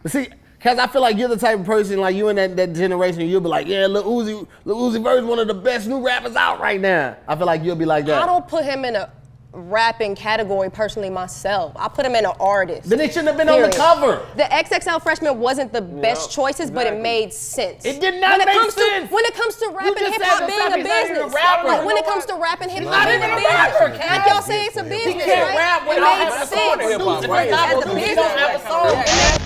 See, cause I feel like you're the type of person, like you in that generation, you'll be like, yeah, Lil Uzi Vert's one of the best new rappers out right now. I feel like you'll be like that. I don't put him in a rapping category personally myself. I put him in an artist. Then it shouldn't have been on the cover. The XXL Freshman wasn't the best choices, but it made sense. It did not make sense. When it comes to rap and hip hop being a business, like when it comes to rap and hip hop being a business, like y'all say it's a business, right? It made sense as a business.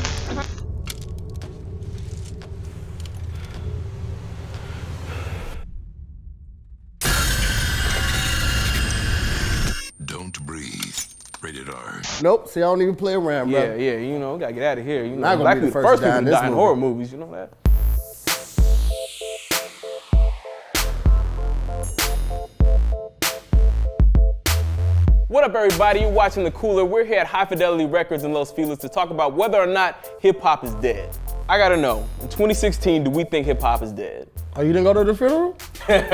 Don't breathe. Rated R. Nope. See, I don't even play around, bro. Yeah. You know, gotta get out of here. You know, Not gonna be the first to die in this movie. horror movies. You know that. What up, everybody? You're watching The Cooler. We're here at High Fidelity Records in Los Feliz to talk about whether or not hip hop is dead. I gotta know, in 2016, do we think hip hop is dead? Oh, you didn't go to the funeral? Shit,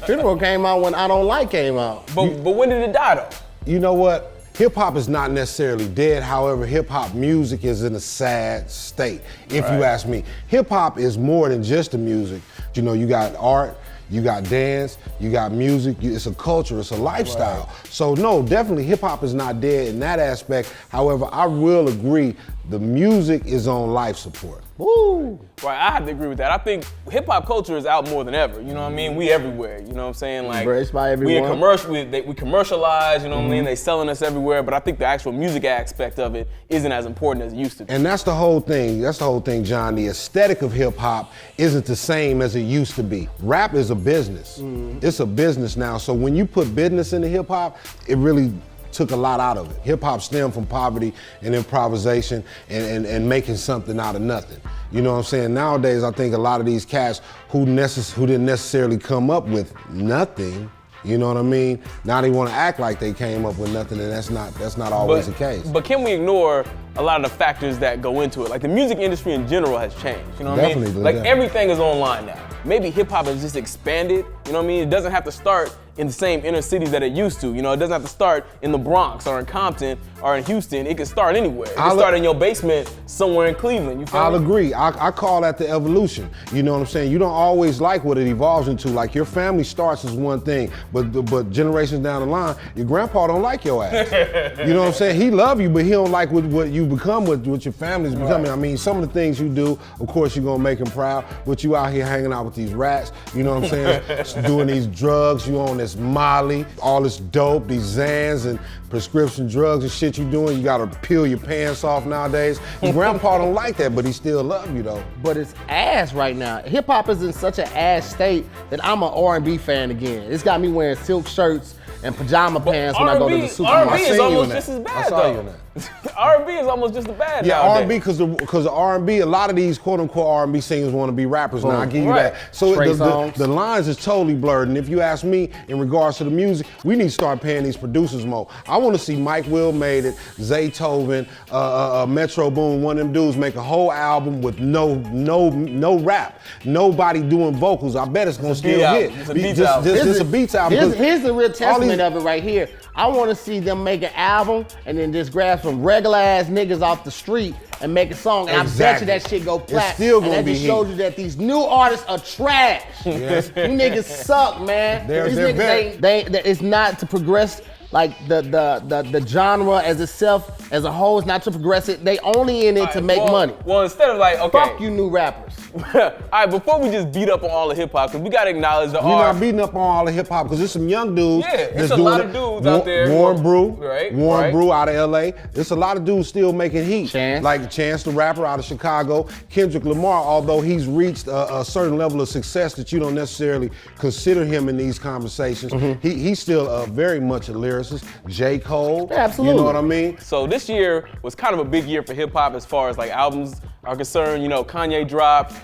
the funeral came out when I Don't Like came out. But when did it die, though? You know what? Hip hop is not necessarily dead. However, hip hop music is in a sad state, if you ask me. Hip hop is more than just the music. You know, you got art, you got dance, you got music, it's a culture, it's a lifestyle. Right. So no, definitely hip hop is not dead in that aspect. However, I will agree, the music is on life support. Woo! Right, I have to agree with that. I think hip hop culture is out more than ever. You know what I mean? We everywhere. You know what I'm saying? Like embraced by everyone. We commercialize. You know what I mean? They selling us everywhere. But I think the actual music aspect of it isn't as important as it used to be. And that's the whole thing. That's the whole thing, John. The aesthetic of hip hop isn't the same as it used to be. Rap is a business. It's a business now. So when you put business into hip hop, it really took a lot out of it. Hip hop stemmed from poverty and improvisation and making something out of nothing. You know what I'm saying? Nowadays, I think a lot of these cats who didn't necessarily come up with nothing, you know what I mean? Now they want to act like they came up with nothing, and that's not always the case. But can we ignore a lot of the factors that go into it? Like the music industry in general has changed. You know what I mean? Like everything is online now. Maybe hip hop has just expanded. You know what I mean? It doesn't have to start in the same inner cities that it used to. You know, it doesn't have to start in the Bronx or in Compton or in Houston. It can start anywhere. It can start in your basement somewhere in Cleveland. You feel I'll me? agree. I call that the evolution. You know what I'm saying? You don't always like what it evolves into. Like your family starts as one thing, but generations down the line, your grandpa don't like your ass. You know what I'm saying? He love you, but he don't like what you become, what your family's becoming. I mean, some of the things you do, of course you're gonna make him proud, but you out here hanging out with these rats, you know what I'm saying? Doing these drugs, you on this Molly, all this dope, these Xans and prescription drugs and shit you doing, you gotta peel your pants off nowadays. Your grandpa don't like that, but he still love you though. But it's ass right now. Hip hop is in such an ass state that I'm an R&B fan again. It's got me wearing silk shirts and pajama pants when I go to the supermarket. R&B is almost just as bad though. R&B is almost just as bad Yeah, nowadays. R&B, because the R&B, a lot of these quote-unquote R&B singers want to be rappers now, I give you that. So the lines is totally blurred, and if you ask me, in regards to the music, we need to start paying these producers more. I want to see Mike Will Made It, Zaytoven, Metro Boom, one of them dudes make a whole album with no rap, nobody doing vocals. I bet it's going to still hit. It's a beats album. Just a beats album. Here's the real testament of it right here. I want to see them make an album and then just grab some regular ass niggas off the street and make a song, and I bet you that shit go plat. It's still gonna and that just shows you that these new artists are trash. Yes. You niggas suck, man. These niggas it's not to progress like the genre as itself, as a whole, is not to progress it. They only in it to make money. Well, instead of like, okay. Fuck you new rappers. All right, before we just beat up on all the hip hop, because we gotta acknowledge the We're not beating up on all the hip hop, because there's some young dudes. Yeah, it's a lot of dudes out there. Warren Brew, right? Warren Brew out of LA. There's a lot of dudes still making heat. Chance. Like Chance the Rapper out of Chicago. Kendrick Lamar, although he's reached a certain level of success that you don't necessarily consider him in these conversations, he's still very much a lyricist. J. Cole, absolutely. You know what I mean? So this year was kind of a big year for hip hop as far as like albums are concerned. You know, Kanye dropped,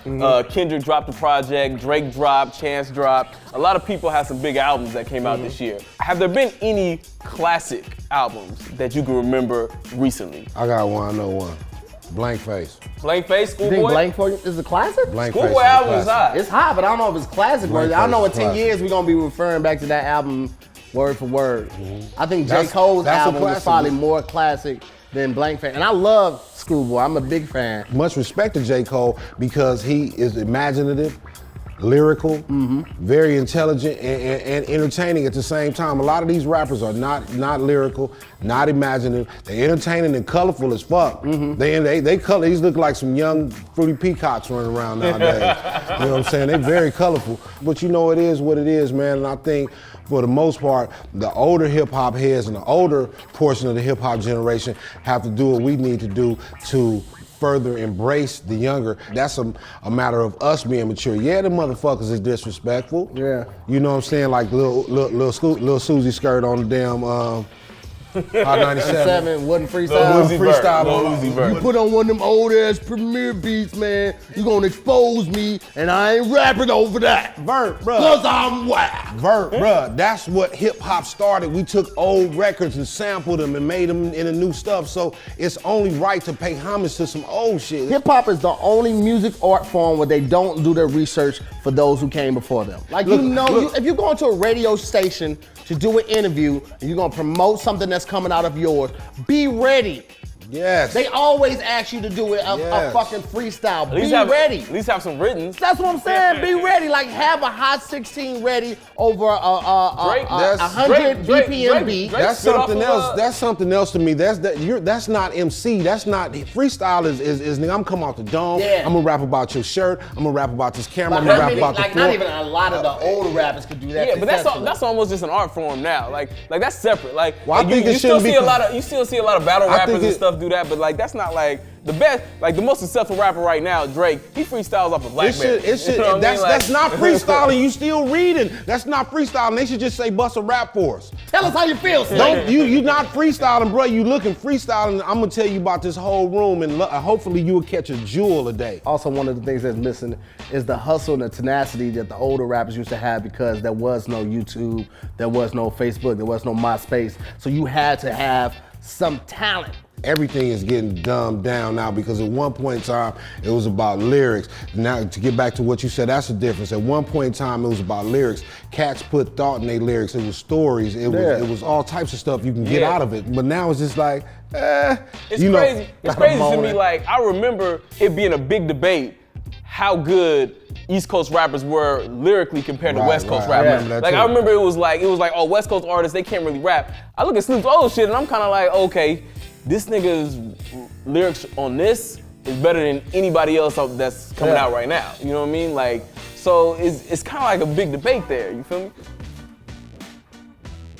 Kendrick dropped a project, Drake dropped, Chance dropped. A lot of people had some big albums that came out this year. Have there been any classic albums that you can remember recently? I got one, I know one. Blank Face. Blank Face, You think Schoolboy? Blank Face is a classic? Blank Face Schoolboy is a album is classic. hot. It's hot, but I don't know if it's classic worthy. I know in 10 years we're gonna be referring back to that album word for word. I think J. Cole's that's a album was classic. probably more classic than Blank fan. And I love Schoolboy. I'm a big fan. Much respect to J. Cole because he is imaginative, lyrical, very intelligent, and entertaining at the same time. A lot of these rappers are not lyrical, not imaginative. They're entertaining and colorful as fuck. They color. These look like some young fruity peacocks running around nowadays. You know what I'm saying? They're very colorful. But you know, it is what it is, man. And I think for the most part, the older hip hop heads and the older portion of the hip hop generation have to do what we need to do to further embrace the younger. That's a matter of us being mature. Yeah, the motherfuckers is disrespectful. Yeah. You know what I'm saying? Like little Susie skirt on the damn Hot 97 wasn't freestyle. Freestyle. You put on one of them old ass Premier beats, man. You gonna expose me, and I ain't rapping over that. Vert, bruh. Cause I'm whack. Vert, bruh. That's what hip hop started. We took old records and sampled them and made them into new stuff. So it's only right to pay homage to some old shit. Hip hop is the only music art form where they don't do their research for those who came before them. Like if you go into a radio station to do an interview and you're gonna promote something that's coming out of yours, be ready. Yes. They always ask you to do a fucking freestyle. Be ready. At least have some written. That's what I'm saying. Be ready. Like have a hot 16 ready over a 100 BPM beat. That's something else. That's something else to me. That's not MC. That's not freestyle. Is nigga. I'm coming off the dome. Yeah. I'm gonna rap about your shirt. I'm gonna rap about this camera. I'm gonna rap about the floor. Not even a lot of the older rappers could do that. Yeah, but that's almost just an art form now. Like that's separate. Like, well, you still see a lot of battle rappers and stuff do that, but like that's not like the best, like the most successful rapper right now, Drake, he freestyles off a BlackBerry. That's not freestyling, you still reading. That's not freestyling, they should just say bust a rap for us. Tell us how you feel, you not freestyling, bro, you looking freestyling. I'm gonna tell you about this whole room and hopefully you will catch a jewel a day. Also, one of the things that's missing is the hustle and the tenacity that the older rappers used to have because there was no YouTube, there was no Facebook, there was no MySpace. So you had to have some talent. Everything is getting dumbed down now because at one point in time, it was about lyrics. Now, to get back to what you said, that's the difference. At one point in time, it was about lyrics. Cats put thought in their lyrics. It was stories. It was all types of stuff you can get out of it. But now it's just like, It's crazy. It's crazy to me. Like, I remember it being a big debate how good East Coast rappers were lyrically compared to West Coast rappers. Yeah, like I remember it was like, oh, West Coast artists, they can't really rap. I look at Snoop's old shit and I'm kind of like, okay, this nigga's lyrics on this is better than anybody else that's coming out right now. You know what I mean? Like, so it's kind of like a big debate there. You feel me?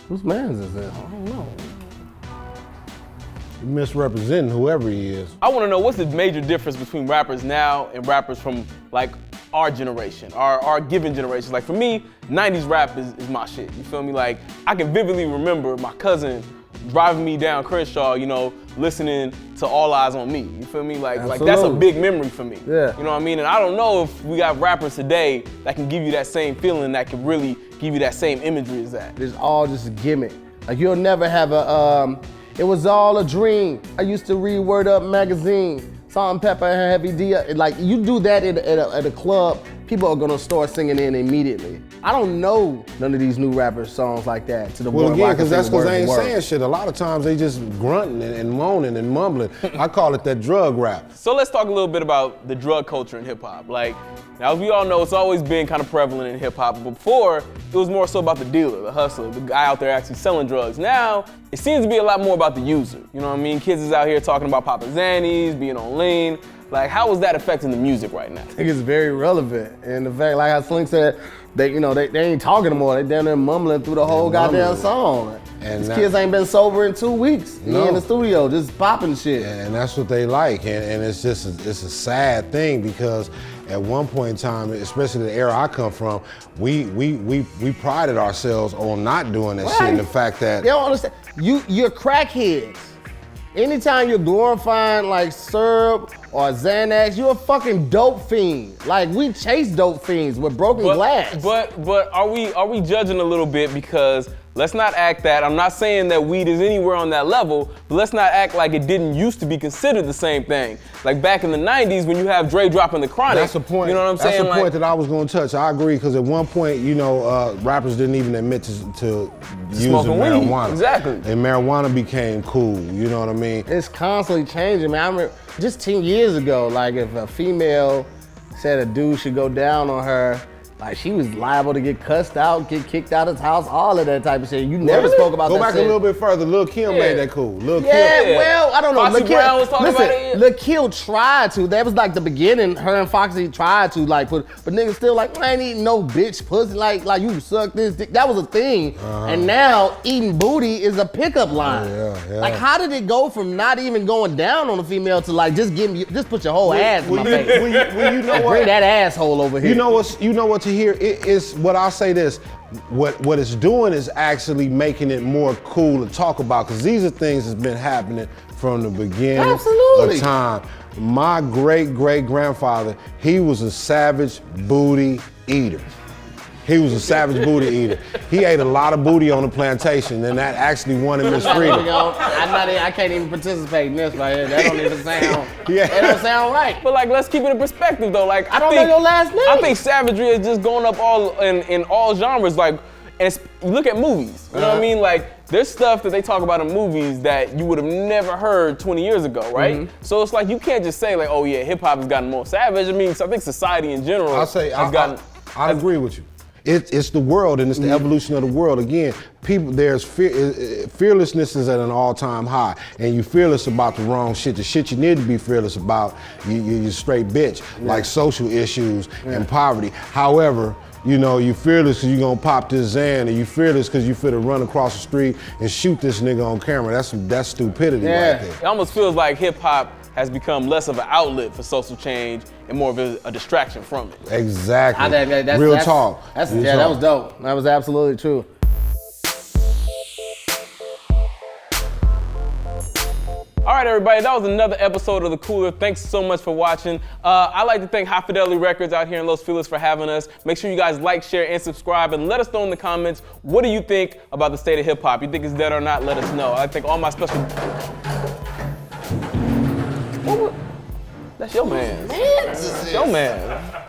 Whose man's is that? I don't know. Misrepresenting whoever he is. I want to know what's the major difference between rappers now and rappers from like our generation, our given generations. Like for me, 90s rap is my shit. You feel me? Like I can vividly remember my cousin driving me down Crenshaw, you know, listening to All Eyes on Me. You feel me? Like that's a big memory for me. Yeah. You know what I mean? And I don't know if we got rappers today that can give you that same feeling, that can really give you that same imagery as that. It's all just a gimmick. Like you'll never have it was all a dream. I used to read Word Up magazine. Salt and Pepper and Heavy D. Like you do that at a club, people are gonna start singing in immediately. I don't know none of these new rappers songs like that to the well, point again, because that's because they ain't saying shit. A lot of times they just grunting and moaning and mumbling. I call it that drug rap. So let's talk a little bit about the drug culture in hip hop. Like, now as we all know, it's always been kind of prevalent in hip hop. Before, it was more so about the dealer, the hustler, the guy out there actually selling drugs. Now, it seems to be a lot more about the user. You know what I mean? Kids is out here talking about Papa Zannies, being on lean. Like, how is that affecting the music right now? I think it's very relevant. And the fact, like how Slink said, they ain't talking anymore. They down there mumbling through the whole goddamn song. And these kids ain't been sober in 2 weeks. No. In the studio, just popping shit. And that's what they like. And it's just it's a sad thing because at one point in time, especially the era I come from, we prided ourselves on not doing that shit. And the fact that they don't understand. You're crackheads. Anytime you're glorifying like syrup or Xanax, you're a fucking dope fiend. Like we chase dope fiends with broken glass. But are we judging a little bit because let's not act that. I'm not saying that weed is anywhere on that level, but let's not act like it didn't used to be considered the same thing. Like back in the 90s when you have Dre dropping the Chronic. That's the point. You know what I'm saying? That's the point that I was going to touch. I agree, because at one point, you know, rappers didn't even admit to using marijuana. Weed. Exactly. And marijuana became cool, you know what I mean? It's constantly changing, man. I remember just 10 years ago, like if a female said a dude should go down on her, like she was liable to get cussed out, get kicked out of his house, all of that type of shit. You never spoke about that shit. Go back shit. a little bit further. Lil' Kim made that cool. Lil' Kim. Well, I don't know. Foxy Brown was talking about it. Lil' Kim tried to. That was like the beginning. Her and Foxy tried to like put, but niggas still like, I ain't eating no bitch pussy. Like you suck this dick. That was a thing. And now eating booty is a pickup line. Like how did it go from not even going down on a female to like just put your whole ass in my face? You know what? Bring that asshole over here. You know what to hear? It is what I'll say this. What it's doing is actually making it more cool to talk about, because these are things that's been happening from the beginning of time. My great-great-grandfather, he was a savage booty eater. He was a savage booty eater. He ate a lot of booty on the plantation, and that actually won him his freedom. I can't even participate in this right here. That don't even sound. That don't sound right. But like, let's keep it in perspective though. Like, I don't know your last name. I think savagery is just going up all in all genres. Like, and you look at movies. You know what I mean? Like, there's stuff that they talk about in movies that you would have never heard 20 years ago, right? So it's like you can't just say like, oh yeah, hip hop has gotten more savage. I mean, so I think society in general has gotten. I agree with you. It's the world, and it's the evolution of the world. Again, there's fearlessness is at an all-time high, and you fearless about the wrong shit. The shit you need to be fearless about, you straight bitch, like social issues and poverty. However, you know, you fearless because you're gonna pop this Xan, and you fearless because you finna run across the street and shoot this nigga on camera. That's stupidity right there. It almost feels like hip hop has become less of an outlet for social change and more of a distraction from it. Exactly. Real talk. That was dope. That was absolutely true. All right, everybody, that was another episode of The Cooler. Thanks so much for watching. I'd like to thank High Fidelity Records out here in Los Feliz for having us. Make sure you guys like, share, and subscribe, and let us know in the comments, what do you think about the state of hip hop? You think it's dead or not? Let us know. I think all my special... That's your man. That's your man.